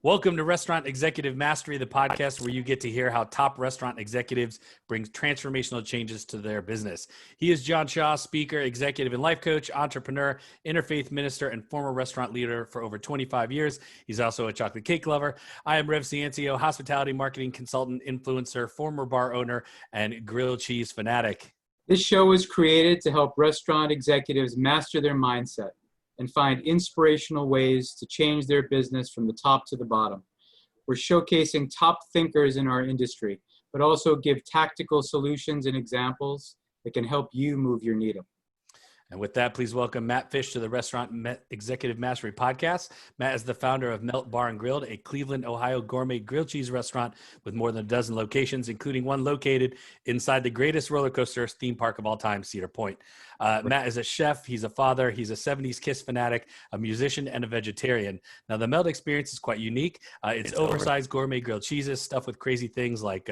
Welcome to Restaurant Executive Mastery, the podcast where you get to hear how top restaurant executives bring transformational changes to their business. He is John Shaw, speaker, executive and life coach, entrepreneur, interfaith minister, and former restaurant leader for over 25 years. He's also a chocolate cake lover. I am Rev Ciencio, hospitality marketing consultant, influencer, former bar owner, and grilled cheese fanatic. This show was created to help restaurant executives master their mindset and find inspirational ways to change their business from the top to the bottom. We're showcasing top thinkers in our industry, but also give tactical solutions and examples that can help you move your needle. And with that, please welcome Matt Fish to the Restaurant Executive Mastery Podcast. Matt is the founder of Melt Bar and Grilled, a Cleveland, Ohio gourmet grilled cheese restaurant with more than a dozen locations, including one located inside the greatest roller coaster theme park of all time, Cedar Point. Matt is a chef, he's a father, he's a 70s Kiss fanatic, a musician, and a vegetarian. Now, the Melt experience is quite unique. It's oversized gourmet grilled cheeses stuffed with crazy things like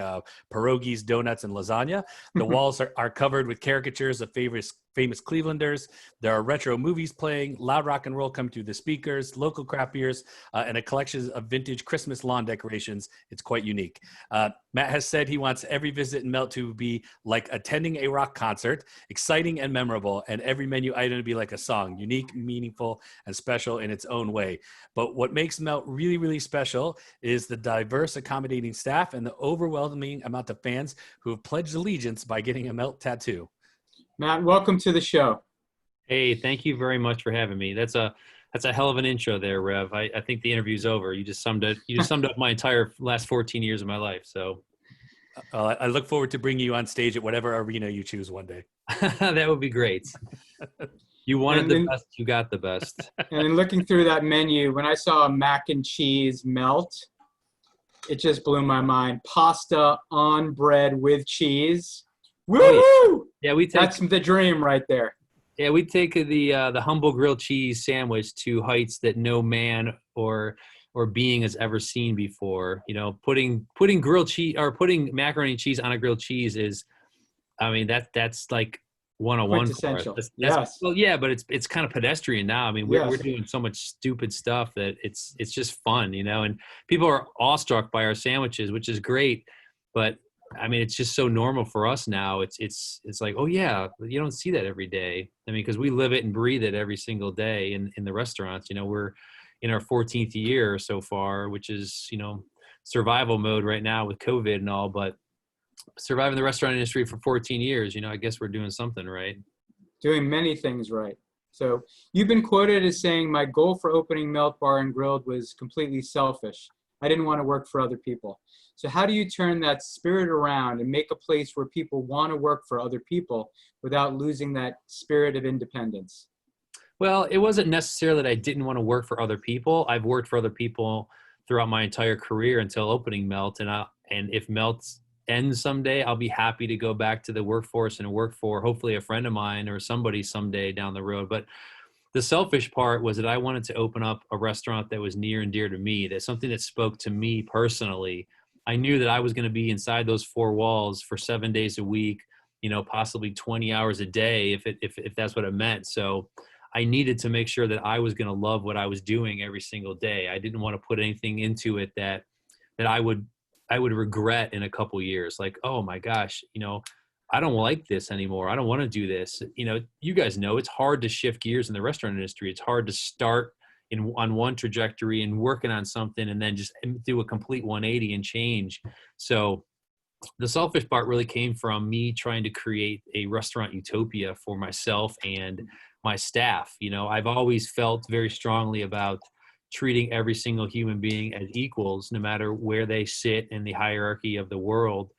pierogies, donuts, and lasagna. The walls are covered with caricatures of famous Clevelanders. There are retro movies playing, loud rock and roll coming through the speakers, local craft beers, and a collection of vintage Christmas lawn decorations. It's quite unique. Matt has said he wants every visit in Melt to be like attending a rock concert, exciting and memorable, and every menu item to be like a song, unique, meaningful, and special in its own way. But what makes Melt really, really special is the diverse, accommodating staff and the overwhelming amount of fans who have pledged allegiance by getting a Melt tattoo. Matt, welcome to the show. Hey, thank you very much for having me. That's a hell of an intro there, Rev. I think the interview's over. You just summed up my entire last 14 years of my life. So I look forward to bringing you on stage at whatever arena you choose one day. That would be great. You wanted the best, you got the best. And in looking through that menu, when I saw a mac and cheese Melt, it just blew my mind. Pasta on bread with cheese. Woo! Oh, yeah, that's the dream right there. Yeah, we take the humble grilled cheese sandwich to heights that no man or being has ever seen before. You know, putting grilled cheese or putting macaroni and cheese on a grilled cheese is, I mean, that's like 101 for us. Yes. Well, yeah, but it's kind of pedestrian now. I mean, we're doing so much stupid stuff that it's just fun, you know. And people are awestruck by our sandwiches, which is great, but I mean, it's just so normal for us now. It's like, oh yeah, you don't see that every day. I mean, because we live it and breathe it every single day in the restaurants. You know, we're in our 14th year so far, which is, you know, survival mode right now with COVID and all, but surviving the restaurant industry for 14 years, you know, I guess we're doing something right. Doing many things right. So you've been quoted as saying, my goal for opening Melt Bar and Grilled was completely selfish. I didn't want to work for other people. So how do you turn that spirit around and make a place where people want to work for other people without losing that spirit of independence? Well, it wasn't necessarily that I didn't want to work for other people. I've worked for other people throughout my entire career until opening Melt. And if Melt ends someday, I'll be happy to go back to the workforce and work for hopefully a friend of mine or somebody someday down the road. But the selfish part was that I wanted to open up a restaurant that was near and dear to me, that's something that spoke to me personally. I knew that I was going to be inside those four walls for 7 days a week, you know, possibly 20 hours a day if that's what it meant. So I needed to make sure that I was going to love what I was doing every single day. I didn't want to put anything into it that I would regret in a couple years. Like, oh my gosh, you know, I don't like this anymore. I don't want to do this. You know, you guys know it's hard to shift gears in the restaurant industry. It's hard to start on one trajectory and working on something and then just do a complete 180 and change. So the selfish part really came from me trying to create a restaurant utopia for myself and my staff. You know, I've always felt very strongly about treating every single human being as equals, no matter where they sit in the hierarchy of the world.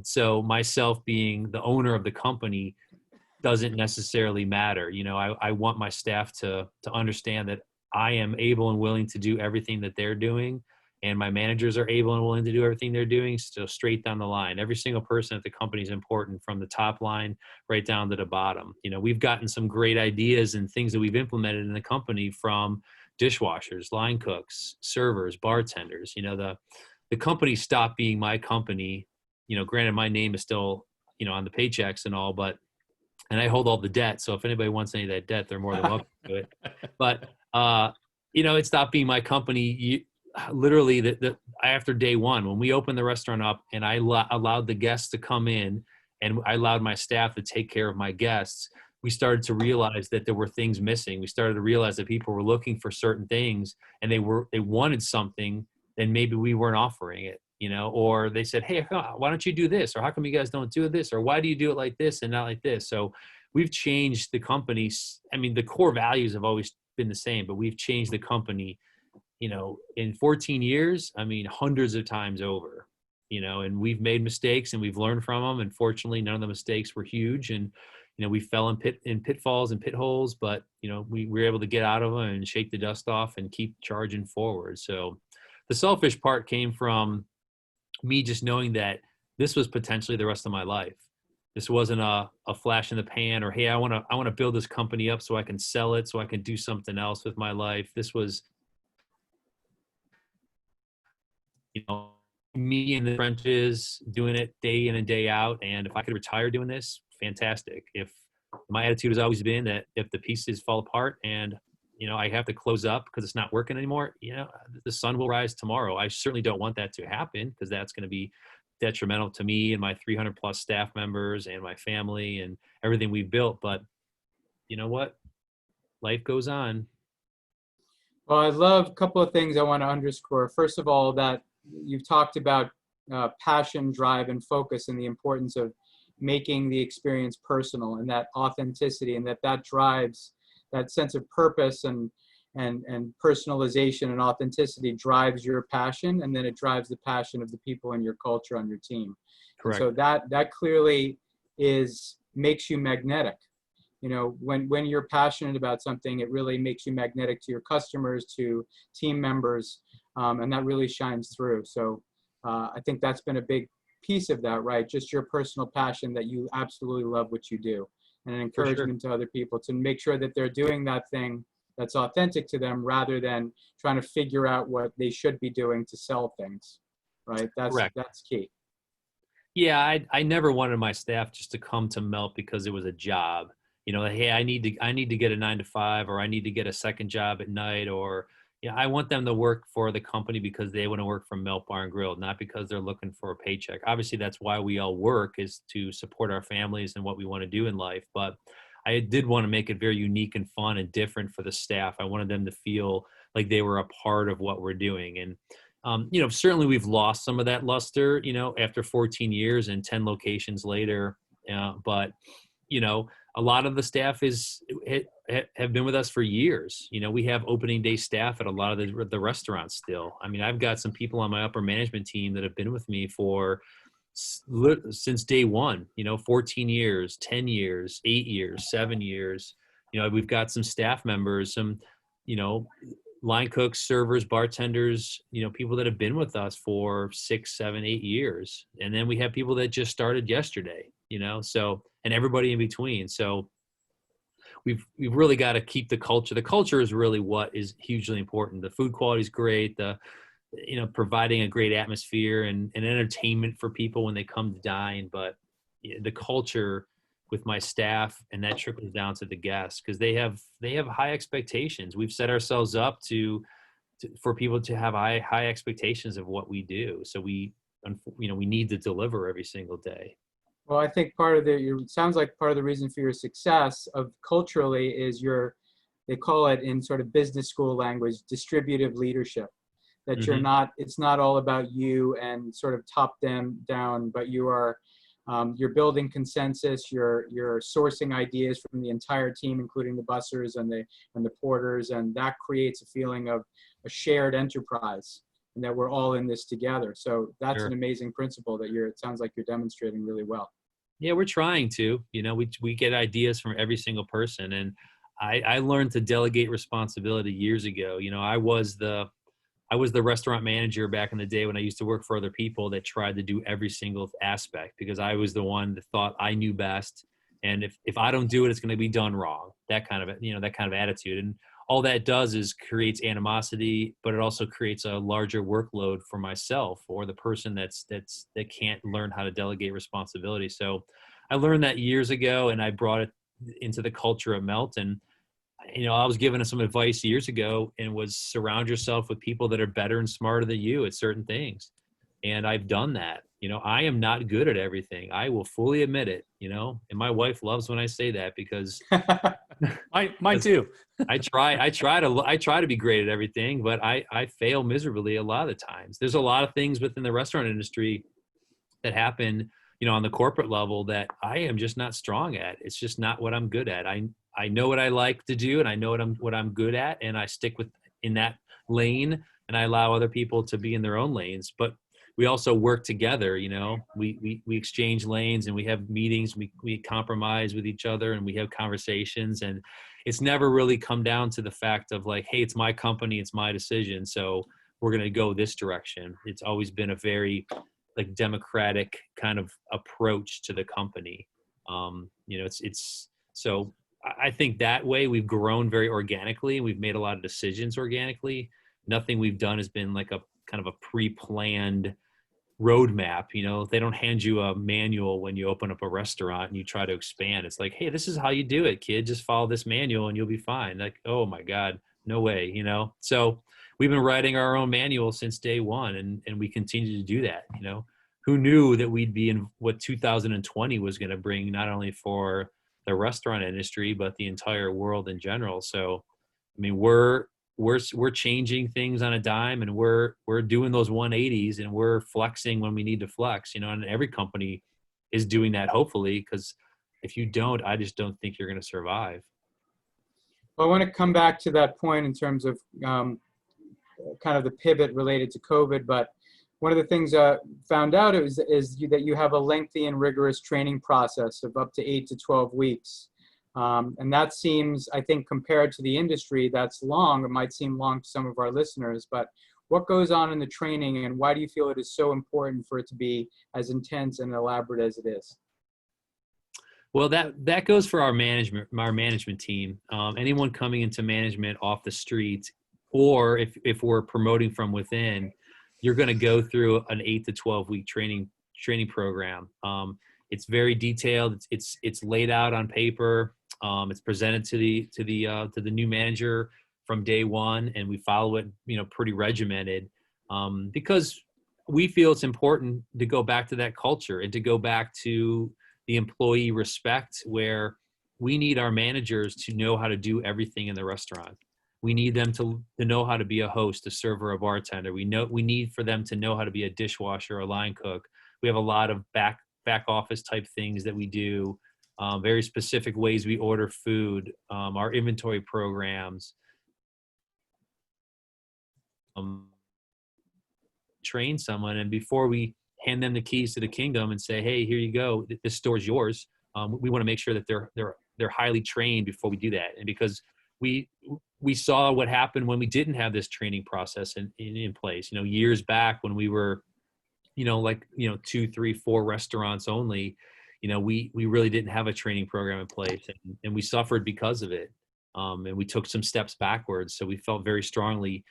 So myself being the owner of the company doesn't necessarily matter. You know, I want my staff to understand that I am able and willing to do everything that they're doing, and my managers are able and willing to do everything they're doing. So straight down the line, every single person at the company is important, from the top line right down to the bottom. You know, we've gotten some great ideas and things that we've implemented in the company, from dishwashers, line cooks, servers, bartenders. You know, the company stopped being my company. You know, granted, my name is still, you know, on the paychecks and all, and I hold all the debt. So if anybody wants any of that debt, they're more than welcome to it. But, you know, it stopped being my company literally after day one, when we opened the restaurant up and I allowed the guests to come in and I allowed my staff to take care of my guests, we started to realize that there were things missing. We started to realize that people were looking for certain things and they wanted something and maybe we weren't offering it, or they said, hey, why don't you do this? Or how come you guys don't do this? Or why do you do it like this and not like this? So we've changed the company. I mean, the core values have always been the same, but we've changed the company, in 14 years, I mean, hundreds of times over, and we've made mistakes and we've learned from them. And fortunately, none of the mistakes were huge. And, we fell in pitfalls and pit holes, but, we were able to get out of them and shake the dust off and keep charging forward. So the selfish part came from me just knowing that this was potentially the rest of my life. This wasn't a flash in the pan or, hey, I want to build this company up so I can sell it, so I can do something else with my life. This was, me in the trenches doing it day in and day out. And if I could retire doing this, fantastic. If my attitude has always been that if the pieces fall apart and, I have to close up because it's not working anymore, the sun will rise tomorrow. I certainly don't want that to happen because that's going to be detrimental to me and my 300 plus staff members and my family and everything we've built. But you know what? Life goes on. Well, I love a couple of things I want to underscore. First of all, that you've talked about passion, drive, and focus and the importance of making the experience personal and that authenticity, and that drives that sense of purpose and personalization and authenticity drives your passion, and then it drives the passion of the people in your culture on your team. Correct. So that clearly makes you magnetic. When you're passionate about something, it really makes you magnetic to your customers, to team members, and that really shines through. So I think that's been a big piece of that, right? Just your personal passion that you absolutely love what you do, and an encouragement to other people to make sure that they're doing that thing that's authentic to them rather than trying to figure out what they should be doing to sell things, right? That's key. Yeah, I never wanted my staff just to come to Melt because it was a job. Hey, I need to get a 9 to 5, or I need to get a second job at night, or I want them to work for the company because they want to work for Melt Bar and Grill, not because they're looking for a paycheck. Obviously, that's why we all work, is to support our families and what we want to do in life. But I did want to make it very unique and fun and different for the staff. I wanted them to feel like they were a part of what we're doing. And certainly we've lost some of that luster, after 14 years and 10 locations later. But a lot of the staff have been with us for years. We have opening day staff at a lot of the restaurants still. I mean, I've got some people on my upper management team that have been with me since day one, 14 years, 10 years, 8 years, 7 years. We've got some staff members, some, line cooks, servers, bartenders, people that have been with us for 6, 7, 8 years. And then we have people that just started yesterday, and everybody in between. So we've really got to keep the culture. The culture is really what is hugely important. The food quality is great. Providing a great atmosphere and entertainment for people when they come to dine. But the culture with my staff, and that trickles down to the guests, because they have high expectations. We've set ourselves up for people to have high expectations of what we do. So we need to deliver every single day. Well, I think it sounds like part of the reason for your success culturally is they call it in sort of business school language, distributive leadership. That Mm-hmm. It's not all about you and sort of top them down, but you're building consensus, you're sourcing ideas from the entire team, including the bussers and the porters, and that creates a feeling of a shared enterprise and that we're all in this together. So that's Sure. an amazing principle that it sounds like you're demonstrating really well. Yeah, we're trying to. We get ideas from every single person, and I learned to delegate responsibility years ago. I was the restaurant manager back in the day when I used to work for other people that tried to do every single aspect because I was the one that thought I knew best. And if I don't do it, it's going to be done wrong. That kind of attitude. And all that does is creates animosity, but it also creates a larger workload for myself or the person that can't learn how to delegate responsibility. So I learned that years ago, and I brought it into the culture of Melt. And I was given some advice years ago, and was surround yourself with people that are better and smarter than you at certain things. And I've done that. I am not good at everything. I will fully admit it, and my wife loves when I say that, because Mine too. I try to be great at everything, but I fail miserably a lot of the times. There's a lot of things within the restaurant industry that happen, on the corporate level, that I am just not strong at. It's just not what I'm good at. I know what I like to do, and I know what I'm good at, and I stick in that lane, and I allow other people to be in their own lanes. But we also work together. We exchange lanes, and we have meetings. We compromise with each other, and we have conversations. And it's never really come down to the fact of like, hey, it's my company, it's my decision, so we're going to go this direction. It's always been a very like democratic kind of approach to the company. It's so I think that way we've grown very organically, and we've made a lot of decisions organically. Nothing we've done has been like a kind of a pre-planned roadmap. They don't hand you a manual when you open up a restaurant and you try to expand. It's like, hey, this is how you do it, kid. Just follow this manual and you'll be fine. Like, oh my God, no way, So we've been writing our own manual since day one, and we continue to do that. Who knew that we'd be in what 2020 was going to bring, not only for the restaurant industry, but the entire world in general. So, I mean, we're changing things on a dime, and we're doing those 180s, and we're flexing when we need to flex, and every company is doing that, hopefully, because if you don't, I just don't think you're going to survive. Well, I want to come back to that point in terms of kind of the pivot related to COVID, but one of the things I found out is that you have a lengthy and rigorous training process of up to 8 to 12 weeks. And that seems, I think, compared to the industry, that's long. It might seem long to some of our listeners, but what goes on in the training, and why do you feel it is so important for it to be as intense and elaborate as it is? Well, that goes for our management team. Anyone coming into management off the street, or if we're promoting from within, you're going to go through an 8 to 12 week training program. It's very detailed. It's laid out on paper. It's presented to the new manager from day one, and we follow it, pretty regimented, because we feel it's important to go back to that culture and to go back to the employee respect, where we need our managers to know how to do everything in the restaurant. We need them to know how to be a host, a server, a bartender. We need for them to know how to be a dishwasher, a line cook. We have a lot of back office type things that we do, very specific ways we order food, our inventory programs. Train someone, and before we hand them the keys to the kingdom and say, hey, here you go, this store's yours, we want to make sure that they're highly trained before we do that. And because we saw what happened when we didn't have this training process in place, years back when we were, 2, 3, 4 restaurants only, we really didn't have a training program in place, and we suffered because of it. And we took some steps backwards. So we felt very strongly,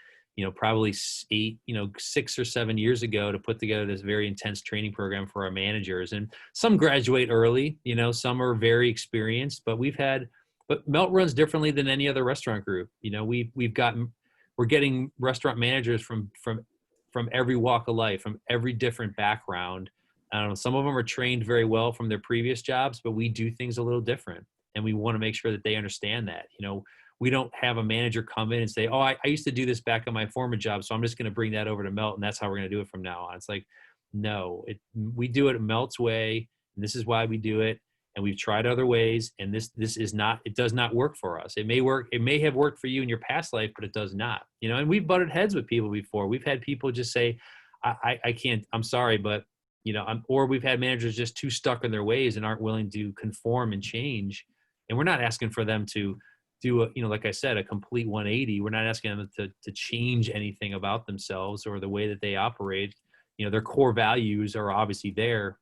probably 6 or 7 years ago, to put together this very intense training program for our managers. And some graduate early, some are very experienced, but Melt runs differently than any other restaurant group. We're getting restaurant managers from every walk of life, from every different background. I don't know, some of them are trained very well from their previous jobs, but we do things a little different, and we want to make sure that they understand that. We don't have a manager come in and say, oh, I used to do this back on my former job, so I'm just going to bring that over to Melt, and that's how we're going to do it from now on. It's like, no, we do it Melt's way, and this is why we do it. And we've tried other ways, and this does not work for us. It may have worked for you in your past life, but it does not, and we've butted heads with people before. We've had people just say, I can't, I'm sorry, but, or we've had managers just too stuck in their ways and aren't willing to conform and change. And we're not asking for them to do like I said, a complete 180. We're not asking them to change anything about themselves or the way that they operate. Their core values are obviously there,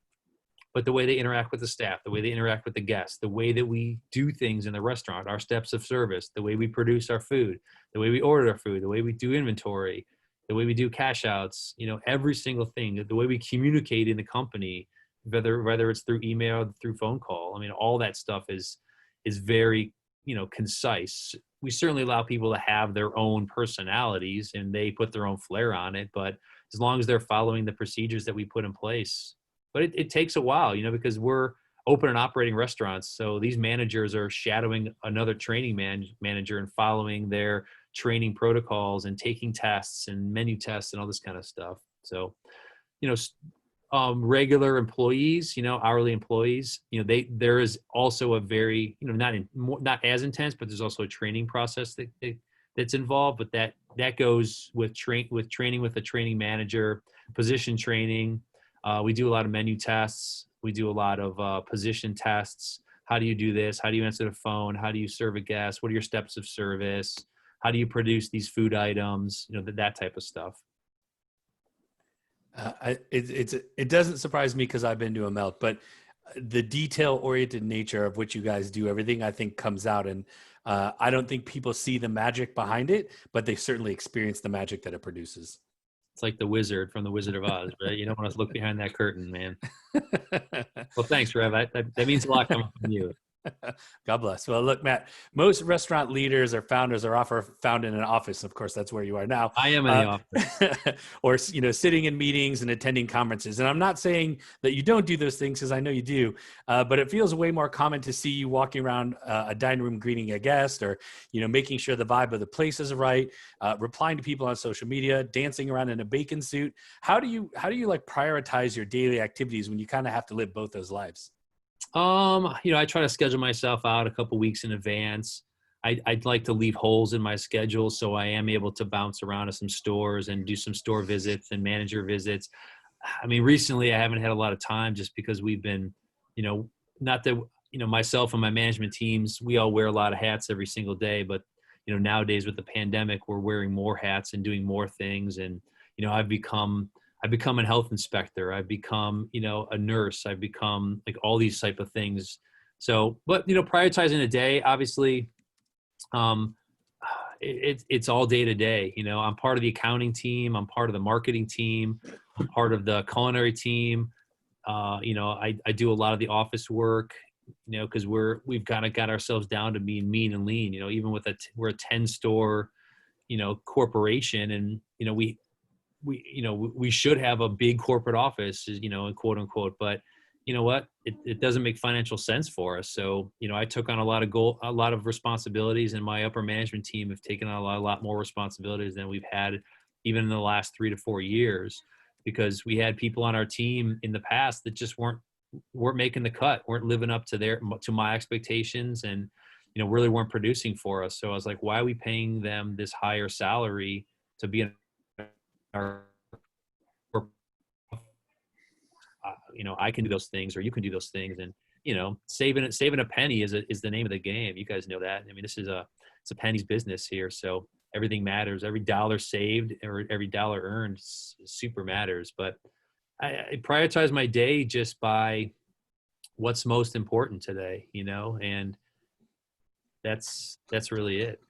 but the way they interact with the staff, the way they interact with the guests, the way that we do things in the restaurant, our steps of service, the way we produce our food, the way we order our food, the way we do inventory, the way we do cash outs, every single thing, the way we communicate in the company, whether it's through email or through phone call. I mean, all that stuff is very, concise. We certainly allow people to have their own personalities and they put their own flair on it, but as long as they're following the procedures that we put in place. But it takes a while, because we're open and operating restaurants. So these managers are shadowing another training manager and following their training protocols and taking tests and menu tests and all this kind of stuff. So, regular employees, hourly employees, there is also a very, not as intense, but there's also a training process that's involved. But that goes with training with a training manager, position training. We do a lot of menu tests. We do a lot of position tests. How do you do this? How do you answer the phone? How do you serve a guest? What are your steps of service? How do you produce these food items? That type of stuff. It doesn't surprise me because I've been to a melt, but the detail-oriented nature of which you guys do everything, I think, comes out. And I don't think people see the magic behind it, but they certainly experience the magic that it produces. It's like the wizard from the Wizard of Oz, right? You don't want to look behind that curtain, man. Well, thanks, Rev. That means a lot coming from you. God bless. Well, look, Matt, most restaurant leaders or founders are found in an office. Of course, that's where you are now. I am in the office. Or, sitting in meetings and attending conferences. And I'm not saying that you don't do those things, because I know you do, but it feels way more common to see you walking around a dining room greeting a guest, or, making sure the vibe of the place is right, replying to people on social media, dancing around in a bacon suit. How do you like prioritize your daily activities when you kind of have to live both those lives? I try to schedule myself out a couple weeks in advance. I'd like to leave holes in my schedule so I am able to bounce around to some stores and do some store visits and manager visits. I mean, recently I haven't had a lot of time just because we've been, not that, myself and my management teams, we all wear a lot of hats every single day, but, nowadays with the pandemic, we're wearing more hats and doing more things. And, I've become a health inspector. I've become, a nurse. I've become like all these type of things. So, but, prioritizing a day, obviously, it's all day to day. I'm part of the accounting team. I'm part of the marketing team. I'm part of the culinary team. I do a lot of the office work, because we've kind of got ourselves down to being mean and lean, even with we're a 10 store, corporation, and, we should have a big corporate office, quote unquote, but you know what, it doesn't make financial sense for us. So, I took on a lot of responsibilities, and my upper management team have taken on a lot more responsibilities than we've had even in the last 3 to 4 years, because we had people on our team in the past that just weren't making the cut, weren't living up to my expectations, and, really weren't producing for us. So I was like, why are we paying them this higher salary to be in our, I can do those things, or you can do those things, and saving a penny is the name of the game. You guys know that. I mean, it's a penny's business here, so everything matters. Every dollar saved or every dollar earned super matters. But I prioritize my day just by what's most important today, and that's really it.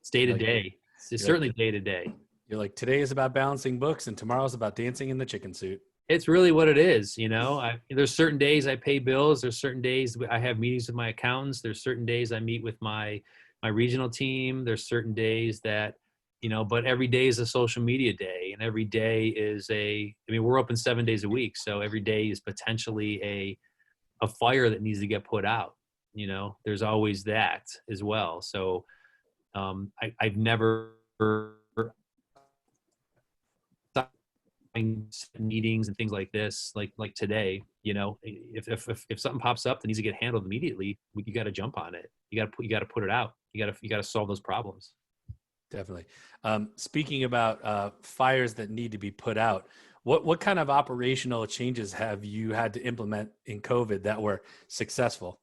It's day to day. It's certainly day to day. You're like, today is about balancing books and tomorrow's about dancing in the chicken suit. It's really what it is. There's certain days I pay bills. There's certain days I have meetings with my accountants. There's certain days I meet with my regional team. There's certain days that, but every day is a social media day, and every day is we're open 7 days a week. So every day is potentially a fire that needs to get put out. There's always that as well. So I've never meetings and things like this, like today, if something pops up that needs to get handled immediately, you got to jump on it. You got to put it out. You got to solve those problems. Definitely. Speaking about fires that need to be put out, what kind of operational changes have you had to implement in COVID that were successful?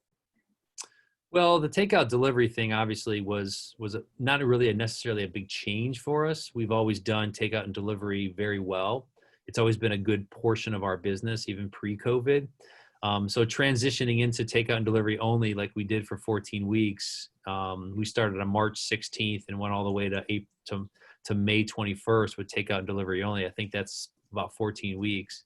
Well, the takeout delivery thing obviously was not really necessarily a big change for us. We've always done takeout and delivery very well. It's always been a good portion of our business, even pre-COVID. So transitioning into takeout and delivery only, like we did for 14 weeks, we started on March 16th and went all the way to May 21st with takeout and delivery only. I think that's about 14 weeks,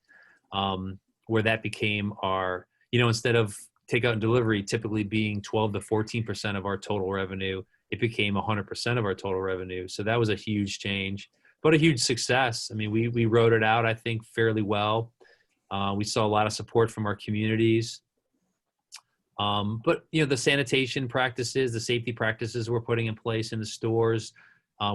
where that became our, instead of takeout and delivery typically being 12 to 14% of our total revenue, it became 100% of our total revenue. So that was a huge change, but a huge success. I mean, we wrote it out, I think, fairly well. We saw a lot of support from our communities. But, the sanitation practices, the safety practices we're putting in place in the stores,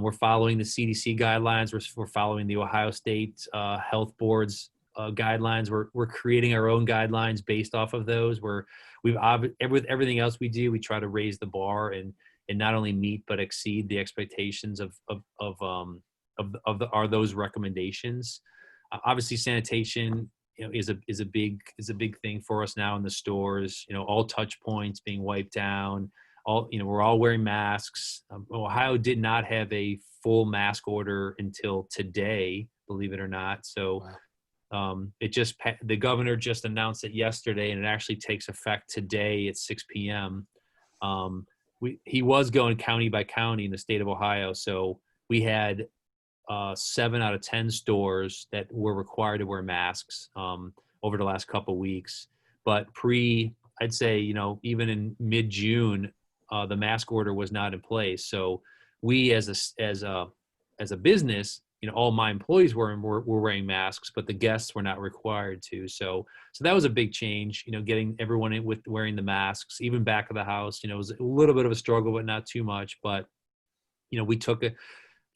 we're following the CDC guidelines. We're following the Ohio State Health Board's guidelines. We're creating our own guidelines based off of those. With everything else we do, we try to raise the bar and not only meet but exceed the expectations of those recommendations. Obviously, sanitation is a big thing for us now in the stores. All touch points being wiped down. We're all wearing masks. Ohio did not have a full mask order until today, believe it or not. So the governor just announced it yesterday, and it actually takes effect today at 6 p.m. He was going county by county in the state of Ohio. So we had 7 out of 10 stores that were required to wear masks over the last couple of weeks. But I'd say, even in mid-June, the mask order was not in place. So we as a business, all my employees were wearing masks, but the guests were not required to. So that was a big change, getting everyone in with wearing the masks, even back of the house. It was a little bit of a struggle, but not too much. But, we took it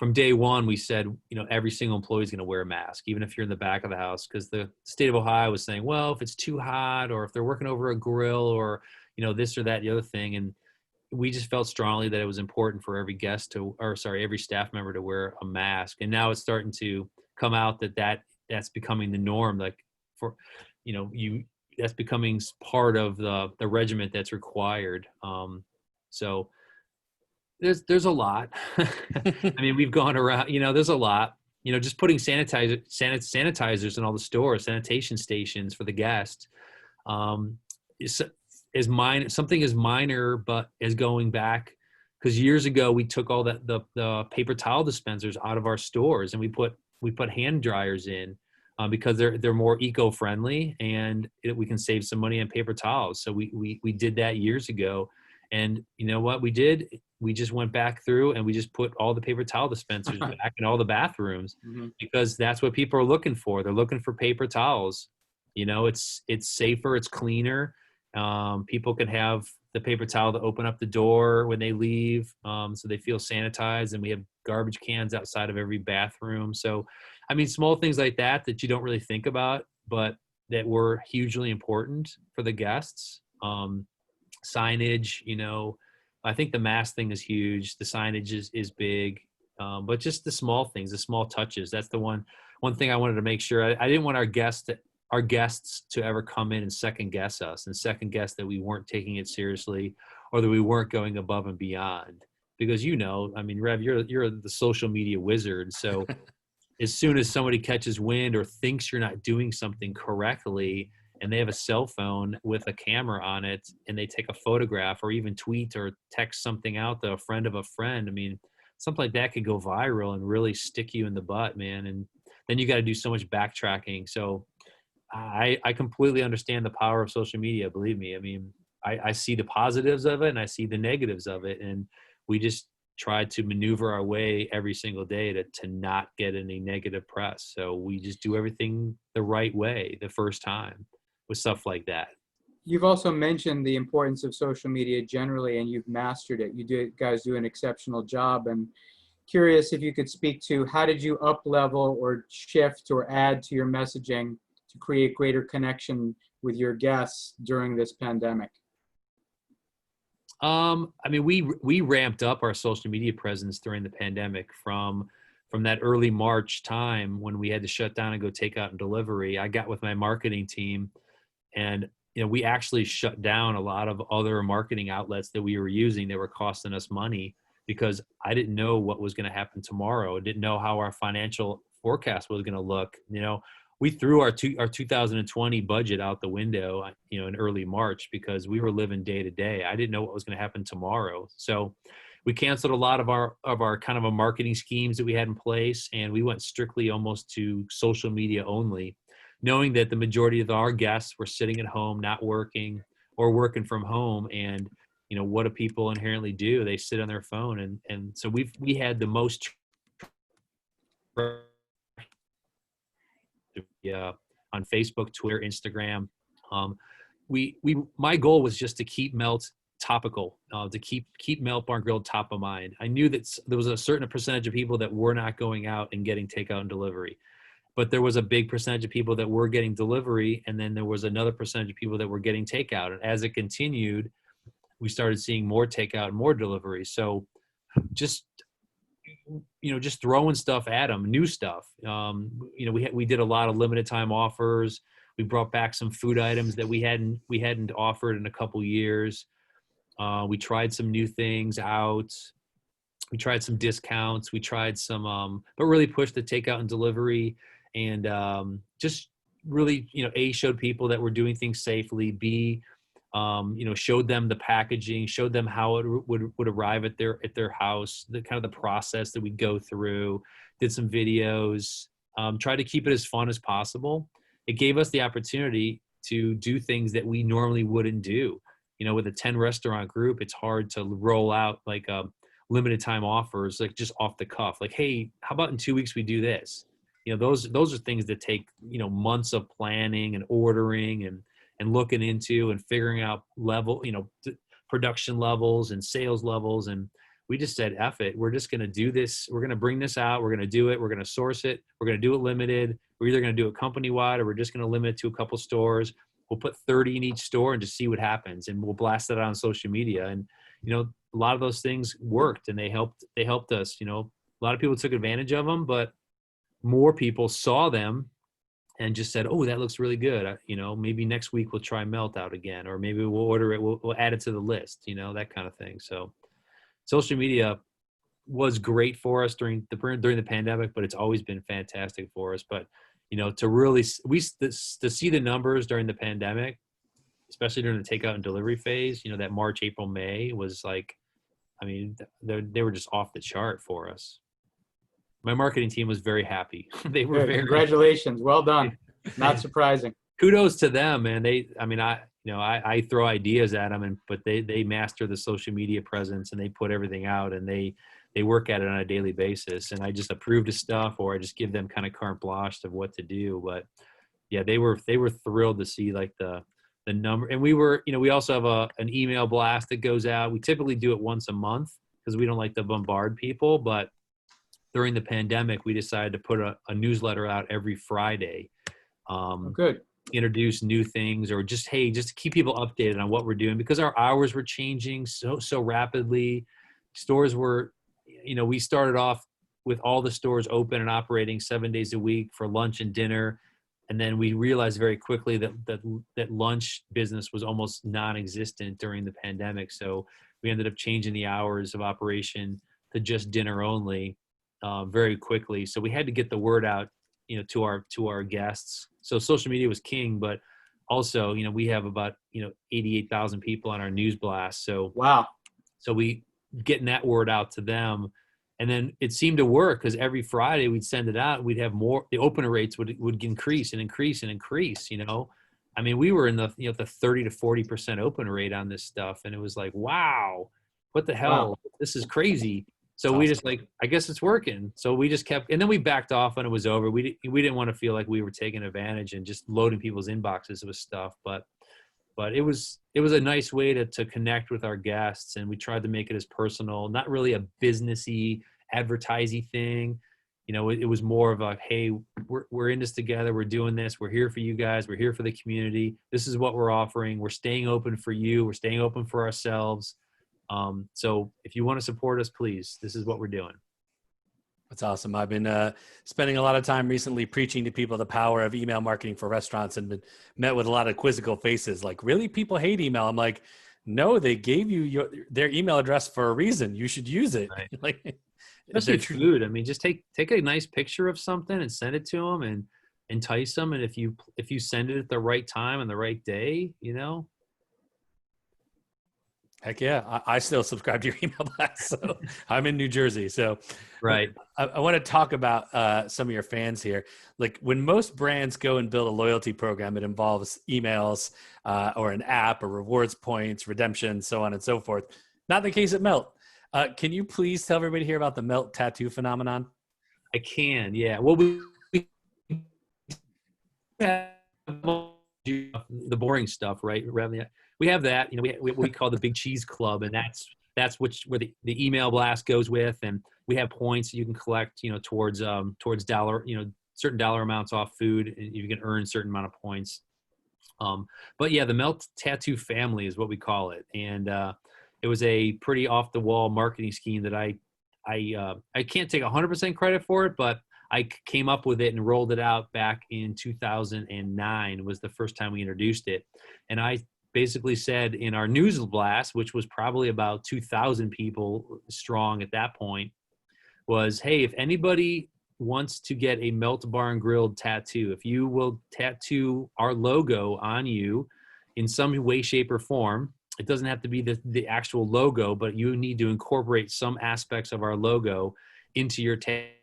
from day one. We said, every single employee is going to wear a mask, even if you're in the back of the house, because the state of Ohio was saying, well, if it's too hot or if they're working over a grill or, this or that, the other thing. And we just felt strongly that it was important for every every staff member to wear a mask. And now it's starting to come out that's becoming the norm. Like that's becoming part of the regiment that's required. So there's a lot. I mean, we've gone around, there's a lot, just putting sanitizers in all the stores, sanitation stations for the guests, something as minor, but as going back, because years ago we took all the paper towel dispensers out of our stores, and we put hand dryers in because they're more eco-friendly, and we can save some money on paper towels. So we did that years ago, and you know what we did? We just went back through and we just put all the paper towel dispensers back in all the bathrooms, because that's what people are looking for. They're looking for paper towels. It's safer, it's cleaner. People can have the paper towel to open up the door when they leave, so they feel sanitized. And we have garbage cans outside of every bathroom. So, I mean, small things like that you don't really think about, but that were hugely important for the guests. Signage, I think the mask thing is huge. The signage is big, but just the small things, the small touches. That's the one thing I wanted to make sure. I didn't want our guests to ever come in and second guess us and second guess that we weren't taking it seriously or that we weren't going above and beyond. Because I mean, Rev, you're the social media wizard. So as soon as somebody catches wind or thinks you're not doing something correctly, and they have a cell phone with a camera on it, and they take a photograph or even tweet or text something out to a friend of a friend, I mean, something like that could go viral and really stick you in the butt, man. And then you got to do so much backtracking. So I completely understand the power of social media. Believe me. I mean, I see the positives of it and I see the negatives of it. And we just try to maneuver our way every single day to not get any negative press. So we just do everything the right way the first time with stuff like that. You've also mentioned the importance of social media generally, and you've mastered it. Guys do an exceptional job. And curious if you could speak to how did you up level or shift or add to your messaging to create greater connection with your guests during this pandemic? I mean, we ramped up our social media presence during the pandemic from that early March time when we had to shut down and go take out and delivery. I got with my marketing team, and we actually shut down a lot of other marketing outlets that we were using that were costing us money, because I didn't know what was going to happen tomorrow. I didn't know how our financial forecast was going to look. We threw our 2020 budget out the window, in early March, because we were living day to day. I didn't know what was going to happen tomorrow. So we canceled a lot of our kind of a marketing schemes that we had in place, and we went strictly almost to social media only, knowing that the majority of our guests were sitting at home, not working, or working from home. And, you know, what do people inherently do? They sit on their phone. And so we had the most on Facebook, Twitter, Instagram. Um, my goal was just to keep Melt topical, to keep Melt Bar and Grill top of mind. I knew that there was a certain percentage of people that were not going out and getting takeout and delivery, but there was a big percentage of people that were getting delivery, and then there was another percentage of people that were getting takeout. And as it continued, we started seeing more takeout and more delivery. So just, you know, just throwing stuff at them, new stuff. You know, we did a lot of limited time offers. We brought back some food items that we hadn't offered in a couple years. We tried some new things out. We tried some discounts. We tried some, but really pushed the takeout and delivery, and just really, you know, A, showed people that we're doing things safely. B, you know, showed them the packaging, showed them how it would arrive at their house, the kind of the process that we go through. Did some videos, tried to keep it as fun as possible. It gave us the opportunity to do things that we normally wouldn't do. You know, with a 10 restaurant group, it's hard to roll out like limited time offers, like just off the cuff. Like, hey, how about in 2 weeks we do this? You know, those are things that take, you know, months of planning and ordering and looking into and figuring out production levels and sales levels. And we just said, F it. We're just going to do this. We're going to bring this out. We're going to do it. We're going to source it. We're going to do it limited. We're either going to do it company wide, or we're just going to limit it to a couple stores. We'll put 30 in each store and just see what happens. And we'll blast it out on social media. And, you know, a lot of those things worked, and they helped us. You know, a lot of people took advantage of them, but more people saw them and just said, oh, that looks really good. You know, maybe next week we'll try Melt out again, or maybe we'll order it. We'll add it to the list, you know, that kind of thing. So social media was great for us during the pandemic, but it's always been fantastic for us. But, you know, to see the numbers during the pandemic, especially during the takeout and delivery phase, you know, that March, April, May was like, I mean, they were just off the chart for us. My marketing team was very happy. They were very congratulations. Well done. Not surprising. Kudos to them, man. I throw ideas at them, but they master the social media presence, and they put everything out, and they work at it on a daily basis. And I just approve the stuff, or I just give them kind of carte blanche of what to do. But yeah, they were thrilled to see like the number. And we also have an email blast that goes out. We typically do it once a month because we don't like to bombard people, but during the pandemic, we decided to put a newsletter out every Friday. Good. Introduce new things, or just to keep people updated on what we're doing, because our hours were changing so rapidly. Stores were, you know, we started off with all the stores open and operating 7 days a week for lunch and dinner. And then we realized very quickly that lunch business was almost non-existent during the pandemic. So we ended up changing the hours of operation to just dinner only. Very quickly. So we had to get the word out, you know, to our guests. So social media was king, but also, you know, we have about, you know, 88,000 people on our news blast. So wow. So we getting that word out to them, and then it seemed to work, because every Friday we'd send it out. We'd have more. The opener rates would increase and increase and increase. You know, I mean, we were in the 30 to 40% open rate on this stuff, and it was like, wow, what the hell? Wow. This is crazy. So we just like, I guess it's working. So we just kept, and then we backed off when it was over. We didn't want to feel like we were taking advantage and just loading people's inboxes with stuff. But it was a nice way to connect with our guests, and we tried to make it as personal, not really a businessy, advertising thing. You know, it was more of a, hey, we're in this together. We're doing this. We're here for you guys. We're here for the community. This is what we're offering. We're staying open for you. We're staying open for ourselves. So if you want to support us, please, this is what we're doing. That's awesome. I've been spending a lot of time recently preaching to people the power of email marketing for restaurants, and been met with a lot of quizzical faces. Like, really? People hate email? I'm like, no, they gave you their email address for a reason. You should use it. Right. Like, especially food. I mean, just take a nice picture of something and send it to them and entice them. And if you send it at the right time and the right day, you know. Heck yeah. I still subscribe to your email blast. So I'm in New Jersey. So Right. I want to talk about some of your fans here. Like when most brands go and build a loyalty program, it involves emails or an app or rewards points, redemption, so on and so forth. Not the case at Melt. Can you please tell everybody here about the Melt tattoo phenomenon? I can, yeah. Well, we have the boring stuff, right? We have that. You know, we what we call the Big Cheese Club, and that's where the email blast goes with, and we have points you can collect, you know, towards dollar, you know, certain dollar amounts off food, and you can earn a certain amount of points. But yeah, the Melt Tattoo family is what we call it, and it was a pretty off the wall marketing scheme that I can't take 100% credit for it, but I came up with it and rolled it out back in 2009 was the first time we introduced it. And I basically said in our news blast, which was probably about 2,000 people strong at that point, was, hey, if anybody wants to get a Melt Bar and Grilled tattoo, if you will tattoo our logo on you in some way, shape, or form, it doesn't have to be the actual logo, but you need to incorporate some aspects of our logo into your tattoo.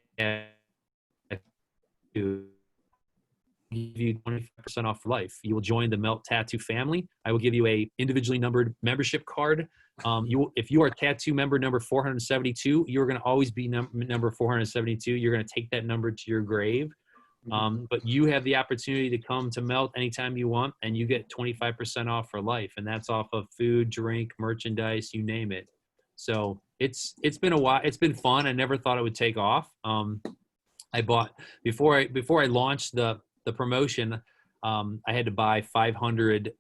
Give you 25% off for life. You will join the Melt Tattoo family. I will give you a individually numbered membership card. If you are tattoo member number 472, you're going to always be number 472. You're going to take that number to your grave. But you have the opportunity to come to Melt anytime you want, and you get 25% off for life. And that's off of food, drink, merchandise, you name it. So it's been a while. It's been fun. I never thought it would take off. I bought before I launched the promotion. I had to buy 500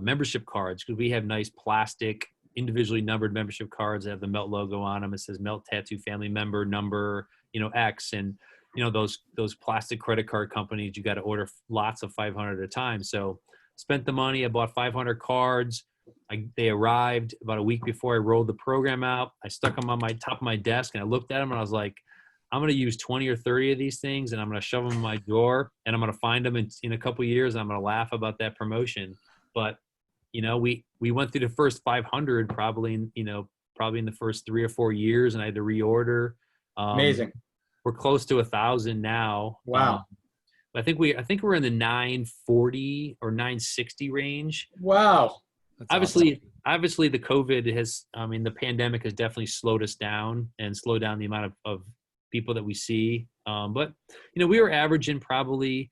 membership cards because we have nice plastic, individually numbered membership cards that have the Melt logo on them. It says Melt Tattoo Family Member number, you know, X, and you know those plastic credit card companies. You got to order lots of 500 at a time. So spent the money. I bought 500 cards. They arrived about a week before I rolled the program out. I stuck them on my top of my desk, and I looked at them, and I was like, I'm going to use 20 or 30 of these things, and I'm going to shove them in my drawer, and I'm going to find them in a couple of years, and I'm going to laugh about that promotion. But, you know, we went through the first 500 probably in the first 3 or 4 years, and I had to reorder. Amazing. We're close to 1,000 now. Wow. I think we're in the 940 or 960 range. Wow. That's Obviously, awesome. the COVID the pandemic has definitely slowed us down and slowed down the amount of people that we see. But, you know, we were averaging probably,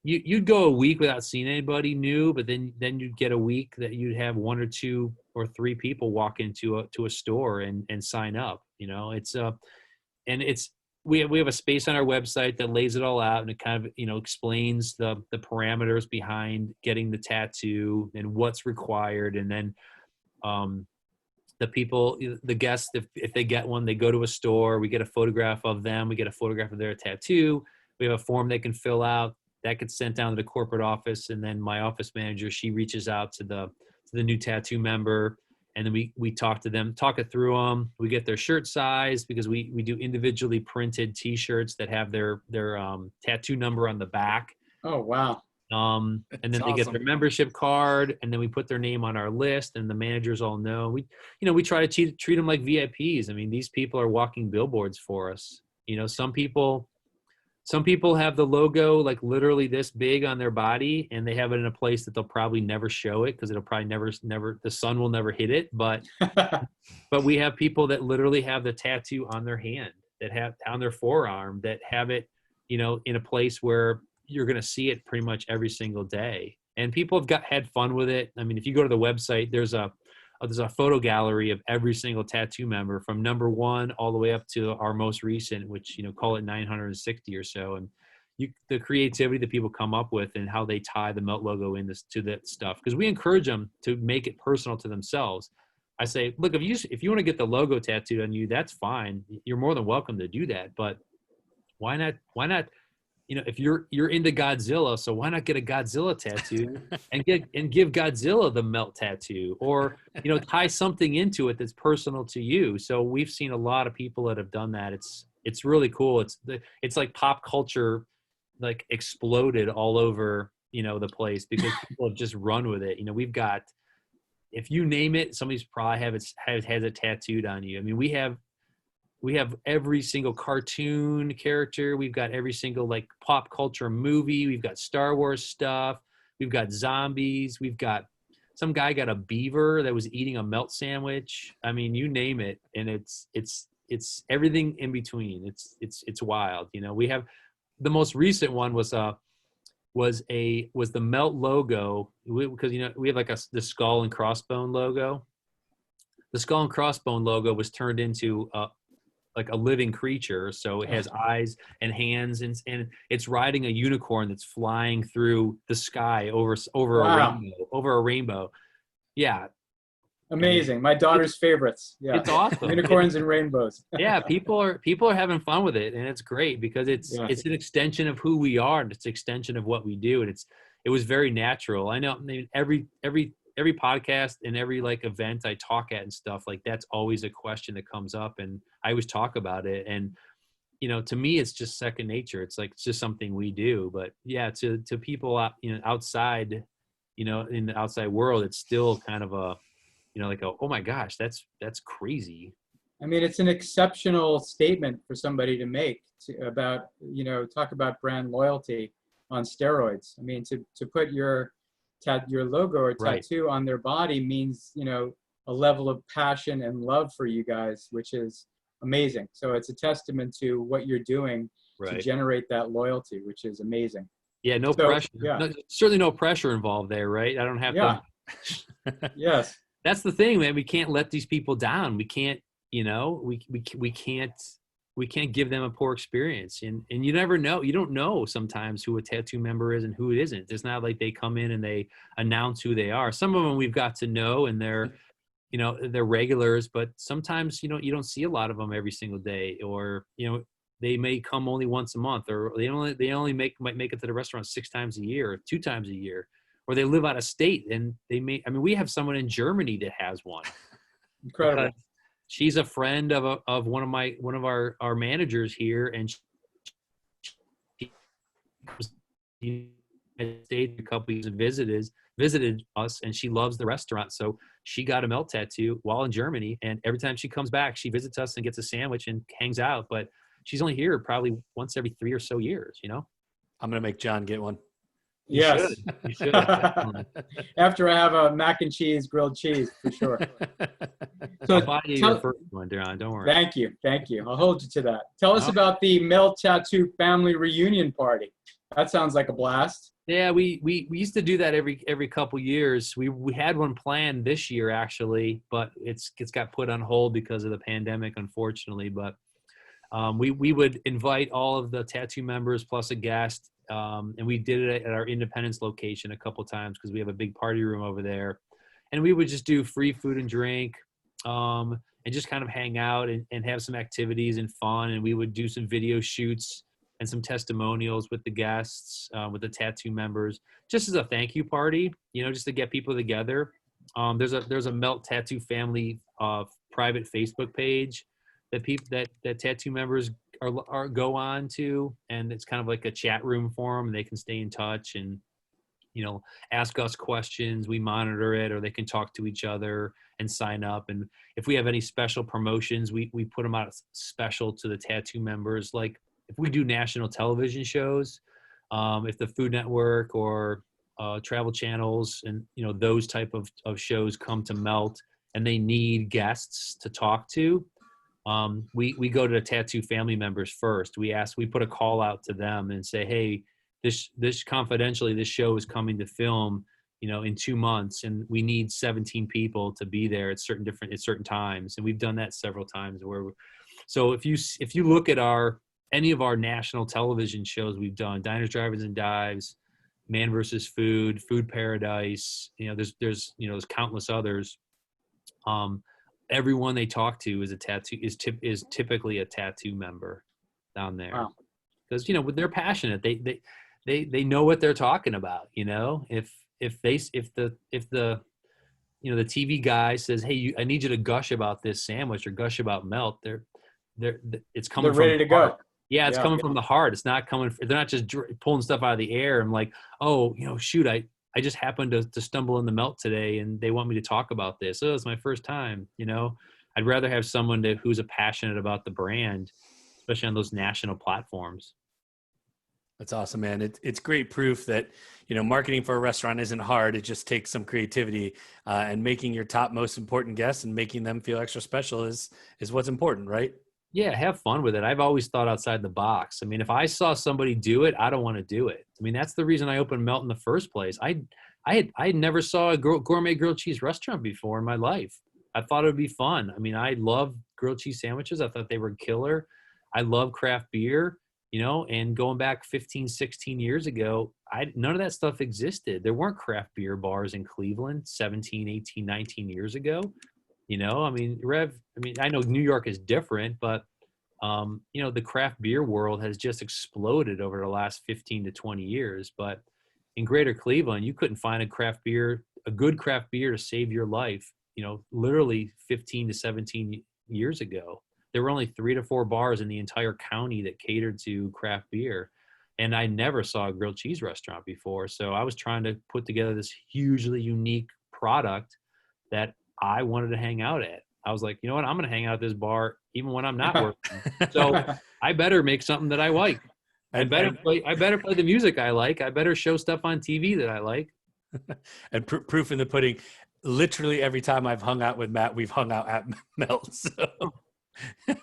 you'd go a week without seeing anybody new, but then you'd get a week that you'd have 1 or 2 or 3 people walk into a store and sign up. You know, we have a space on our website that lays it all out, and it kind of, you know, explains the parameters behind getting the tattoo and what's required. And then the people, the guests, if they get one, they go to a store, we get a photograph of them, we get a photograph of their tattoo, we have a form they can fill out that gets sent down to the corporate office, and then my office manager, she reaches out to the new tattoo member, and then we talk to them, talk it through them. We get their shirt size because we do individually printed T-shirts that have their tattoo number on the back. Oh, wow. And then they get their membership card, and then we put their name on our list, and the managers all know. We try to treat them like VIPs. I mean, these people are walking billboards for us. You know, some people have the logo like literally this big on their body, and they have it in a place that they'll probably never show it because it'll probably never the sun will never hit it. But we have people that literally have the tattoo on their hand, that have on their forearm, that have it, you know, in a place where you're going to see it pretty much every single day. And people have had fun with it. I mean, if you go to the website, there's a photo gallery of every single tattoo member from number 1 all the way up to our most recent, which, you know, call it 960 or so. And the creativity that people come up with and how they tie the Melt logo to that stuff. Because we encourage them to make it personal to themselves. I say, look, if you want to get the logo tattooed on you, that's fine. You're more than welcome to do that. But why not? You know, if you're into Godzilla, so why not get a Godzilla tattoo and give Godzilla the Melt tattoo, or, you know, tie something into it that's personal to you. So we've seen a lot of people that have done that. It's really cool. It's like pop culture, like exploded all over, you know, the place because people have just run with it. You know, we've got if you name it, somebody's probably has it tattooed on you. I mean, we have every single cartoon character. We've got every single like pop culture movie. We've got Star Wars stuff. We've got zombies. We've got some guy got a beaver that was eating a melt sandwich. I mean, you name it, and it's everything in between. It's wild. You know, we have the most recent one was the Melt logo, because you know we have like the skull and crossbone logo. The skull and crossbone logo was turned into like a living creature, so it has eyes and hands, and it's riding a unicorn that's flying through the sky over Wow. a rainbow. Yeah, Amazing. My daughter's favorites. Yeah. it's awesome. Unicorns and rainbows. Yeah, people are having fun with it, and it's great because it's an extension of who we are, and it's an extension of what we do, and it was very natural. I know, I mean, every podcast and every like event I talk at and stuff, like that's always a question that comes up, and I always talk about it. And you know, to me, it's just second nature. It's like it's just something we do. But yeah, to people out, you know, outside, you know, in the outside world, it's still kind of a, you know, like a, oh my gosh, that's crazy. I mean, it's an exceptional statement for somebody to make about, you know, talk about brand loyalty on steroids. I mean, to put your logo or tattoo on their body means, you know, a level of passion and love for you guys, which is amazing. So it's a testament to what you're doing to generate that loyalty, which is amazing. Yeah, no pressure. Yeah. Certainly no pressure involved there, right? I don't have to. Yes. That's the thing, man. We can't let these people down. We can't, you know, we can't give them a poor experience. And you never know. You don't know sometimes who a tattoo member is and who it isn't. It's not like they come in and they announce who they are. Some of them we've got to know, and they're, you know, they're regulars, but sometimes, you know, you don't see a lot of them every single day, or, you know, they may come only once a month, or they only might make it to the restaurant 6 times a year or 2 times a year, or they live out of state and I mean, we have someone in Germany that has one. Incredible. She's a friend of one of our managers here, and she was in the United States a couple years and visited us, and she loves the restaurant, so she got a melt tattoo while in Germany, and every time she comes back, she visits us and gets a sandwich and hangs out. But she's only here probably once every 3 or so years, you know. I'm gonna make John get one. Yes. You should. After I have a mac and cheese, grilled cheese, for sure. So I'll buy you your first one, John. Don't worry. Thank you. I'll hold you to that. Tell us about the Melt Tattoo family reunion party. That sounds like a blast. Yeah, we used to do that every couple years. We had one planned this year actually, but it's got put on hold because of the pandemic, unfortunately. But we would invite all of the tattoo members plus a guest. And we did it at our Independence location a couple times because we have a big party room over there, and we would just do free food and drink, and just kind of hang out and have some activities and fun. And we would do some video shoots and some testimonials with the guests, with the tattoo members, just as a thank you party, you know, just to get people together. There's a Melt Tattoo family private Facebook page that tattoo members are go on to, and it's kind of like a chat room for them. They can stay in touch and, you know, ask us questions. We monitor it, or they can talk to each other and sign up. And if we have any special promotions, we put them out special to the tattoo members. Like if we do national television shows, if the Food Network or travel channels and, you know, those type of shows come to Melt and they need guests to talk to, we go to the tattoo family members first. We put a call out to them and say, hey, this confidentially, this show is coming to film, you know, in 2 months, and we need 17 people to be there at certain times. And we've done that several times so if you look at any of our national television shows we've done, Diners, Drive-Ins and Dives, Man vs. Food, Food Paradise, you know, there's countless others. Everyone they talk to is typically a tattoo member down there, because, you know, they're passionate. They know what they're talking about. You know, if the you know, the TV guy says, hey, I need you to gush about this sandwich or gush about Melt, it's coming. They're ready to go. Yeah, it's coming from the heart. It's not coming. They're not just pulling stuff out of the air. I'm like, oh, you know, shoot, I I just happened to stumble in the Melt today and they want me to talk about this. Oh, it's my first time, you know. I'd rather have someone who's a passionate about the brand, especially on those national platforms. That's awesome, man. It's great proof that, you know, marketing for a restaurant isn't hard. It just takes some creativity, and making your top most important guests and making them feel extra special is what's important, right? Yeah, have fun with it. I've always thought outside the box. I mean, if I saw somebody do it, I don't want to do it. I mean, that's the reason I opened Melt in the first place. I never saw a gourmet grilled cheese restaurant before in my life. I thought it would be fun. I mean, I love grilled cheese sandwiches. I thought they were killer. I love craft beer, you know, and going back 15, 16 years ago, none of that stuff existed. There weren't craft beer bars in Cleveland 17, 18, 19 years ago. You know, I mean, I know New York is different, but, you know, the craft beer world has just exploded over the last 15 to 20 years. But in greater Cleveland, you couldn't find a good craft beer to save your life, you know, literally 15 to 17 years ago. There were only 3 to 4 bars in the entire county that catered to craft beer. And I never saw a grilled cheese restaurant before. So I was trying to put together this hugely unique product that I wanted to hang out at. I was like, you know what? I'm going to hang out at this bar even when I'm not working. So I better make something that I like. I better play the music I like. I better show stuff on TV that I like. And proof in the pudding. Literally every time I've hung out with Matt, we've hung out at Melt. So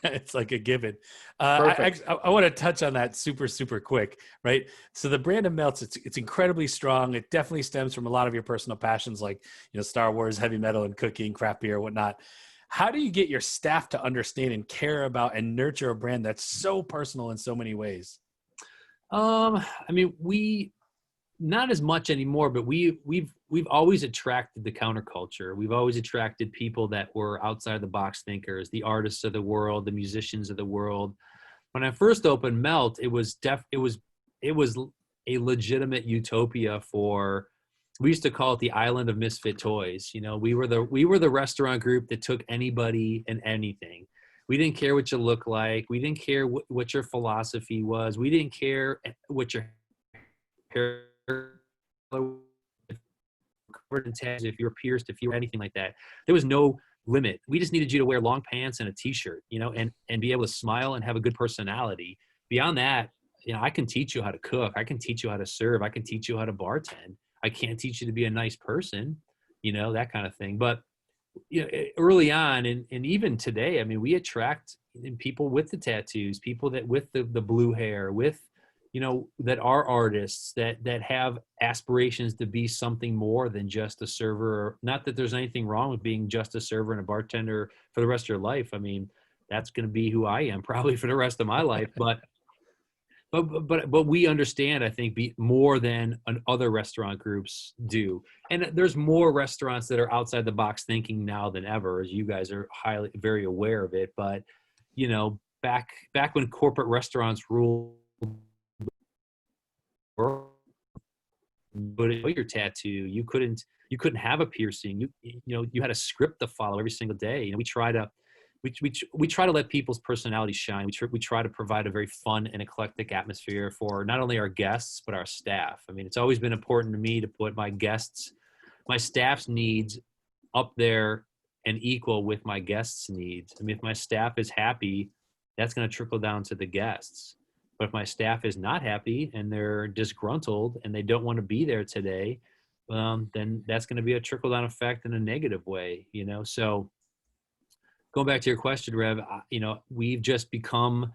it's like a given. I want to touch on that super quick, right? So the brand of Melts, it's incredibly strong. It definitely stems from a lot of your personal passions, like, you know, Star Wars, heavy metal, and cooking, craft beer, whatnot. How do you get your staff to understand and care about and nurture a brand that's so personal in so many ways? I mean, not as much anymore, but we've always attracted the counterculture. We've always attracted people that were outside the box thinkers, the artists of the world, the musicians of the world. When I first opened Melt, it was a legitimate utopia for. We used to call it the island of misfit toys. You know, we were the restaurant group that took anybody and anything. We didn't care what you look like. We didn't care what your philosophy was. We didn't care what your hair covered in tats, if you were pierced, if you were anything like that. There was no limit. We just needed you to wear long pants and a t-shirt, you know, and be able to smile and have a good personality. Beyond that, you know, I can teach you how to cook. I can teach you how to serve. I can teach you how to bartend. I can't teach you to be a nice person, you know, that kind of thing. But, you know, early on and even today, I mean, we attract people with the tattoos, people that with the blue hair, with, you know, that are artists, that have aspirations to be something more than just a server. Not that there's anything wrong with being just a server and a bartender for the rest of your life. I mean, that's going to be who I am probably for the rest of my life. But we understand, I think, more than other restaurant groups do. And there's more restaurants that are outside the box thinking now than ever, as you guys are very aware of it. But, you know, back when corporate restaurants ruled, but your tattoo, you couldn't have a piercing. You had a script to follow every single day. You know, we try to let people's personalities shine. We try to provide a very fun and eclectic atmosphere for not only our guests but our staff. I mean, it's always been important to me to put my staff's needs up there and equal with my guests' needs. I mean, if my staff is happy, that's going to trickle down to the guests. But if my staff is not happy and they're disgruntled and they don't want to be there today, then that's going to be a trickle-down effect in a negative way, you know? So going back to your question, Rev, you know, we've just become,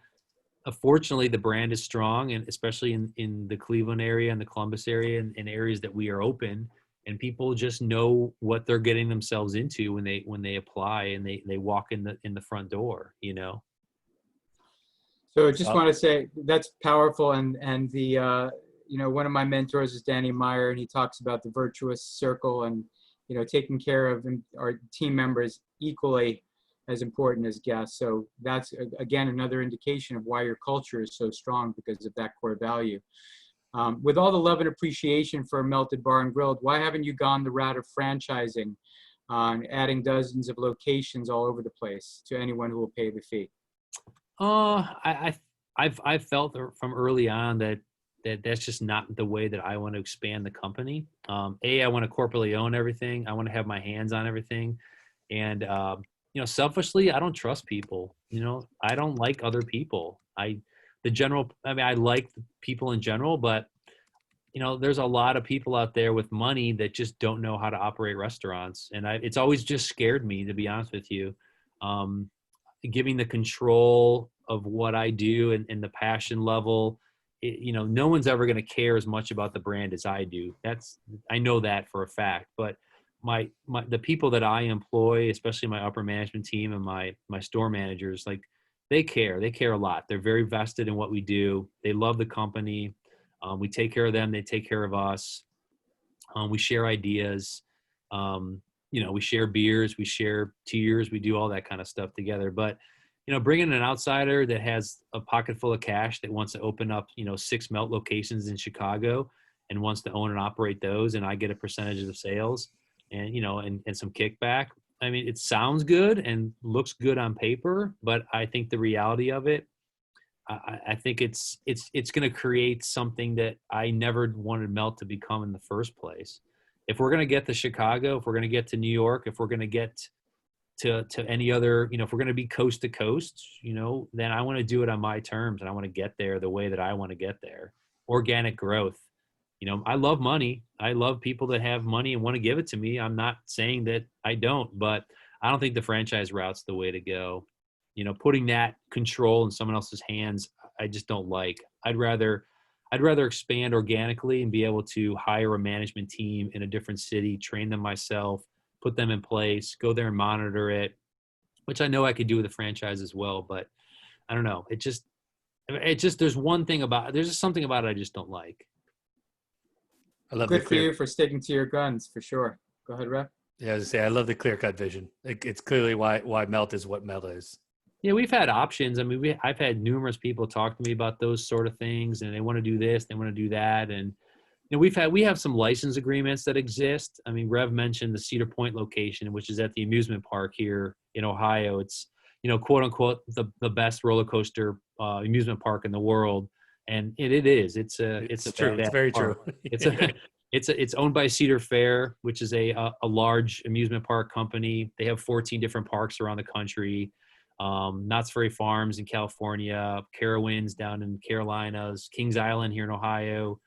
fortunately, the brand is strong, and especially in the Cleveland area and the Columbus area and in areas that we are open, and people just know what they're getting themselves into when they apply and they walk in the front door, you know? So I just want to say that's powerful, and the you know, one of my mentors is Danny Meyer, and he talks about the virtuous circle and, you know, taking care of our team members equally as important as guests. So that's again another indication of why your culture is so strong, because of that core value. With all the love and appreciation for Melted Bar and Grilled, why haven't you gone the route of franchising, adding dozens of locations all over the place to anyone who will pay the fee? I've felt from early on that that's just not the way that I want to expand the company. I want to corporately own everything. I want to have my hands on everything. And, selfishly, I don't trust people. I don't like other people. I like people in general, but, there's a lot of people out there with money that just don't know how to operate restaurants. And it's always just scared me, to be honest with you. Giving the control of what I do and the passion level, no one's ever going to care as much about the brand as I do. I know that for a fact. But the people that I employ, especially my upper management team and my store managers, like they care a lot. They're very vested in what we do. They love the company. We take care of them. They take care of us. We share ideas. We share beers, we share tears, we do all that kind of stuff together. But, bringing an outsider that has a pocket full of cash that wants to open up, 6 Melt locations in Chicago and wants to own and operate those, and I get a percentage of the sales and, and some kickback. I mean, it sounds good and looks good on paper, but I think the reality of it, I think it's going to create something that I never wanted Melt to become in the first place. If we're going to get to Chicago, if we're going to get to New York, if we're going to get to any other, if we're going to be coast to coast, then I want to do it on my terms, and I want to get there the way that I want to get there. Organic growth. I love money. I love people that have money and want to give it to me. I'm not saying that I don't, but I don't think the franchise route's the way to go. Putting that control in someone else's hands, I just don't like. I'd rather expand organically and be able to hire a management team in a different city, train them myself, put them in place, go there and monitor it, which I know I could do with a franchise as well. But I don't know. There's just something about it I just don't like. I love Good for you for sticking to your guns, for sure. Go ahead, Rep. Yeah, as I say, I love the clear-cut vision. It's clearly why Melt is what Melt is. Yeah, we've had options. I mean, I've had numerous people talk to me about those sort of things, and they want to do this, they want to do that, and we have some license agreements that exist. I mean, Rev mentioned the Cedar Point location, which is at the amusement park here in Ohio. It's quote unquote the best roller coaster amusement park in the world, and it is. It's true. It's very park. true. It's owned by Cedar Fair, which is a large amusement park company. They have 14 different parks around the country. Knott's Berry Farms in California, Carowinds down in Carolinas, Kings Island here in Ohio,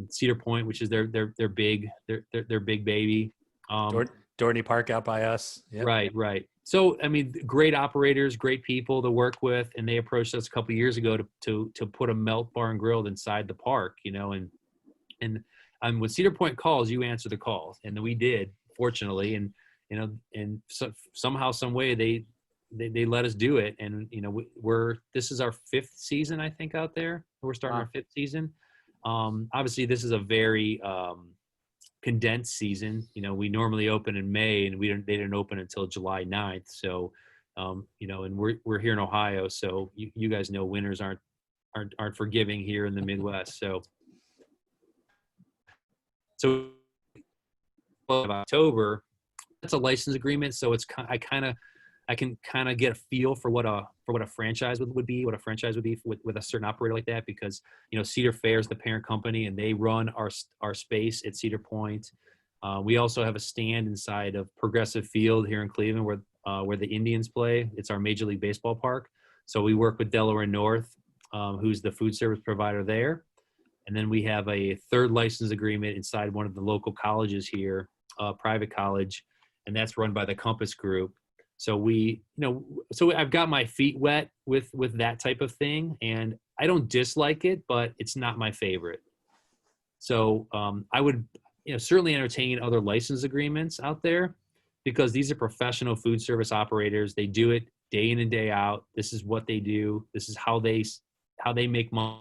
Cedar Point, which is their big baby. Dorney Park out by us. Yep. Right. So, I mean, great operators, great people to work with, and they approached us a couple of years ago to put a Melt Bar and Grill inside the park, and when Cedar Point calls, you answer the calls, and we did, fortunately, and so somehow, some way they let us do it. And, this is our 5th season, I think, out there. We're starting our 5th season. Obviously this is a very, condensed season. We normally open in May, and they didn't open until July 9th. So, and we're here in Ohio. So you guys know winters aren't forgiving here in the Midwest. So October, that's a license agreement. So I can kind of get a feel for what a franchise would be with a certain operator like that, because Cedar Fair is the parent company, and they run our space at Cedar Point. We also have a stand inside of Progressive Field here in Cleveland where the Indians play. It's our Major League Baseball park. So we work with Delaware North, who's the food service provider there. And then we have a 3rd license agreement inside one of the local colleges here, private college, and that's run by the Compass Group. So so I've got my feet wet with that type of thing, and I don't dislike it, but it's not my favorite. So I would certainly entertain other license agreements out there, because these are professional food service operators. They do it day in and day out. This is what they do. This is how they make money.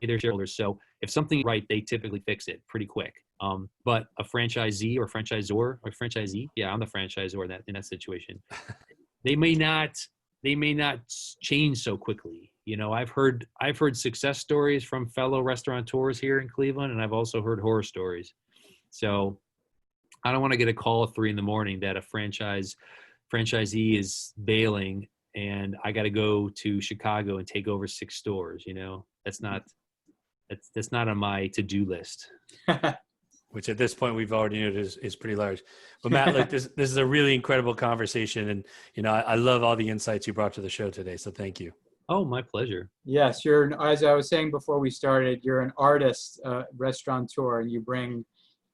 Their shareholders. So if something's right, they typically fix it pretty quick. But a franchisee or franchisor or franchisee, yeah, I'm the franchisor in that situation. They may not change so quickly. I've heard success stories from fellow restaurateurs here in Cleveland, and I've also heard horror stories. So I don't want to get a call at 3 a.m. that a franchisee is bailing and I got to go to Chicago and take over 6 stores. That's not on my to-do list. Which at this point we've already noted is pretty large. But Matt, like this is a really incredible conversation, and I love all the insights you brought to the show today. So thank you. Oh, my pleasure. Yes, as I was saying before we started, you're an artist, restaurateur, and you bring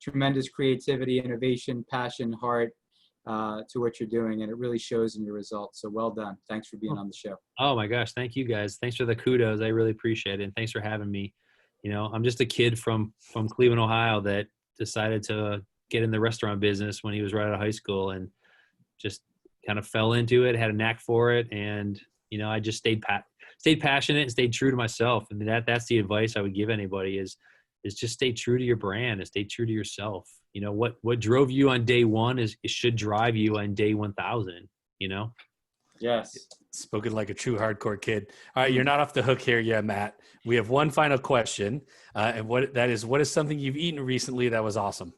tremendous creativity, innovation, passion, heart to what you're doing, and it really shows in your results. So well done. Thanks for being on the show. Oh my gosh, thank you guys. Thanks for the kudos. I really appreciate it, and thanks for having me. I'm just a kid from Cleveland, Ohio, that decided to get in the restaurant business when he was right out of high school, and just kind of fell into it, had a knack for it. And, I just stayed passionate and stayed true to myself. And that's the advice I would give anybody is just stay true to your brand and stay true to yourself. What drove you on day one it should drive you on day 1,000, Yes. Spoken like a true hardcore kid. All right, you're not off the hook here yet, Matt. We have one final question, and what is something you've eaten recently that was awesome?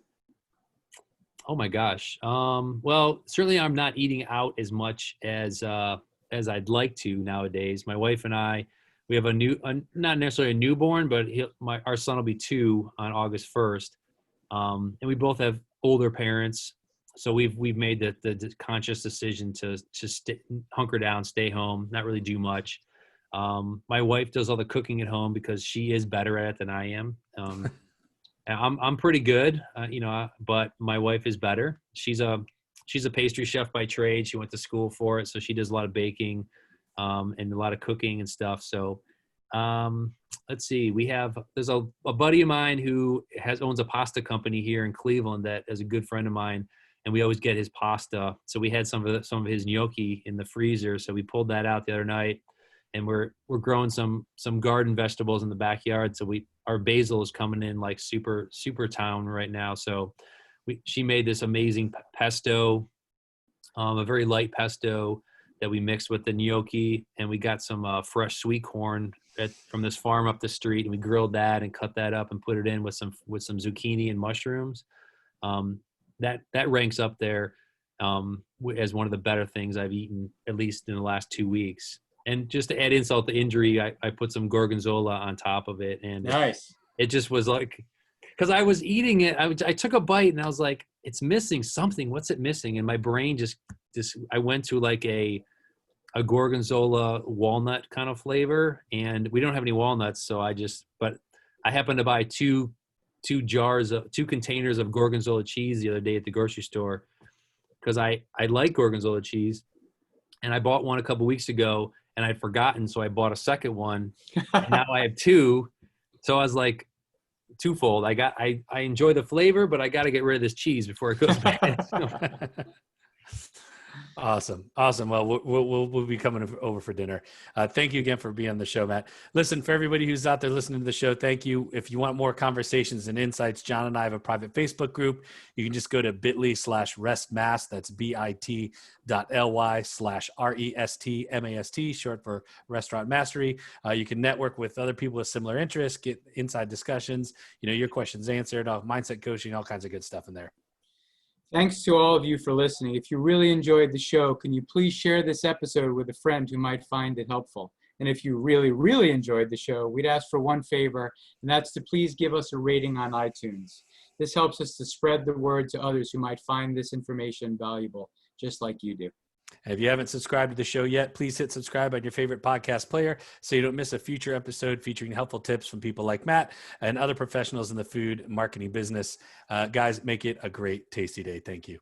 Oh my gosh. Well, certainly I'm not eating out as much as I'd like to nowadays. My wife and I, we have not necessarily a newborn, but our son will be 2 on August 1st, and we both have older parents. So we've made the conscious decision to hunker down, stay home, not really do much. My wife does all the cooking at home because she is better at it than I am. I'm pretty good, but my wife is better. She's a pastry chef by trade. She went to school for it, so she does a lot of baking and a lot of cooking and stuff. So let's see. There's a buddy of mine who owns a pasta company here in Cleveland that is a good friend of mine. And we always get his pasta. So we had some of his gnocchi in the freezer. So we pulled that out the other night, and we're growing some garden vegetables in the backyard. So our basil is coming in like super town right now. So she made this amazing pesto, a very light pesto that we mixed with the gnocchi, and we got some fresh sweet corn from this farm up the street, and we grilled that and cut that up and put it in with some zucchini and mushrooms. That ranks up there as one of the better things I've eaten, at least in the last 2 weeks. And just to add insult to injury, I put some gorgonzola on top of it. And nice. It just was like, because I was eating it, I took a bite and I was like, it's missing something. What's it missing? And my brain just I went to like a gorgonzola walnut kind of flavor, and we don't have any walnuts. But I happened to buy two containers of gorgonzola cheese the other day at the grocery store because I like gorgonzola cheese, and I bought one a couple weeks ago and I'd forgotten, so I bought a second one, and now I have 2. So I was like, twofold. I enjoy the flavor, but I got to get rid of this cheese before it goes bad. Awesome. Well, we'll be coming over for dinner. Thank you again for being on the show, Matt. Listen, for everybody who's out there listening to the show, thank you. If you want more conversations and insights, John and I have a private Facebook group. You can just go to bit.ly/restmast. That's bit.ly/RESTMAST, short for Restaurant Mastery. You can network with other people with similar interests, get inside discussions, your questions answered, mindset coaching, all kinds of good stuff in there. Thanks to all of you for listening. If you really enjoyed the show, can you please share this episode with a friend who might find it helpful? And if you really, really enjoyed the show, we'd ask for one favor, and that's to please give us a rating on iTunes. This helps us to spread the word to others who might find this information valuable, just like you do. And if you haven't subscribed to the show yet, please hit subscribe on your favorite podcast player so you don't miss a future episode featuring helpful tips from people like Matt and other professionals in the food marketing business. Guys, make it a great, tasty day. Thank you.